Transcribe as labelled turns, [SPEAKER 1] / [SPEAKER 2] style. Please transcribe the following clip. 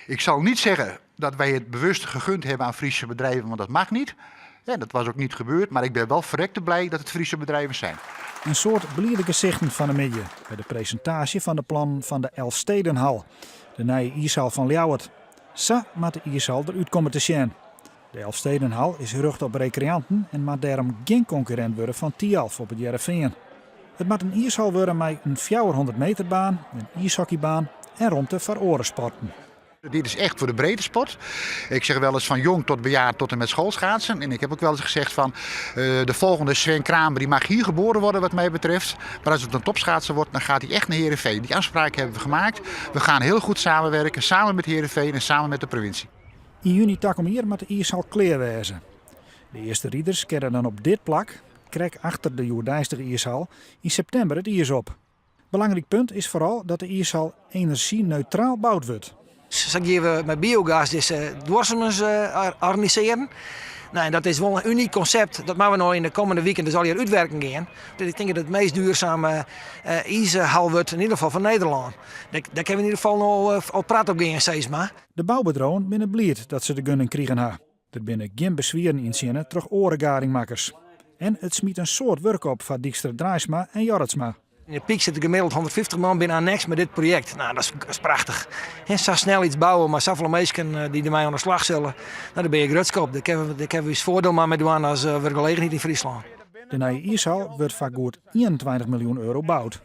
[SPEAKER 1] Ik zal niet zeggen dat wij het bewust gegund hebben aan Friese bedrijven, want dat mag niet. Ja, dat was ook niet gebeurd, maar ik ben wel verrekte blij dat het Friese bedrijven zijn.
[SPEAKER 2] Een soort blierde gezichten van de midden bij de presentatie van de plan van de Elfstedenhal, de nieuwe ijshal van Ljouwert. Zo moet de ijshal eruit komen te zien. De Elfstedenhal is gericht op recreanten en mag daarom geen concurrent worden van Tialf op het Jereveen. Het moet een ijshal worden met een 400 meter baan, een ijshockeybaan en ruimte voor orensporten.
[SPEAKER 1] Dit is echt voor de brede sport. Ik zeg wel eens van jong tot bejaard tot en met schoolschaatsen. En ik heb ook wel eens gezegd van de volgende Sven Kramer die mag hier geboren worden wat mij betreft. Maar als het een topschaatser wordt, dan gaat hij echt naar Heerenveen. Die afspraak hebben we gemaakt. We gaan heel goed samenwerken, samen met Heerenveen en samen met de provincie.
[SPEAKER 2] In juni takom hier met de ijshal kleer wezen. De eerste rieders keren dan op dit plak, krek achter de Joerdijnstige ijshal, in september het ijs op. Belangrijk punt is vooral dat de ijshal energie-neutraal bouwd wordt.
[SPEAKER 3] Zo gaan we met biogas dus dwarsemmers organiseren. Nou, en dat is wel een uniek concept. Dat maken we nog in de komende weekenden zal hier uitwerken gaan. Ik denk dat het meest duurzame ijshal wordt, in ieder geval van Nederland. Daar kunnen we in ieder geval al praten op gaan, steeds maar.
[SPEAKER 2] De bouwbedrijven binnen blierd dat ze de gunning kregen ha. Er binnen geen bezwieren in zinnen terug orengaringmakers. En het smiet een soort werk op van Dijkstra Draaisma en Jorritsma.
[SPEAKER 3] In de piek zitten gemiddeld 150 man binnen Annex met dit project. Nou, dat is prachtig. En zo snel iets bouwen, maar zoveel mensen die ermee aan de slag zullen. Nou, dan ben je grutskop. Daar hebben we eens voordeel maar mee doen als we gelegen niet in Friesland.
[SPEAKER 2] De nieuwe ijshal wordt vaak goed 21 miljoen euro bouwd.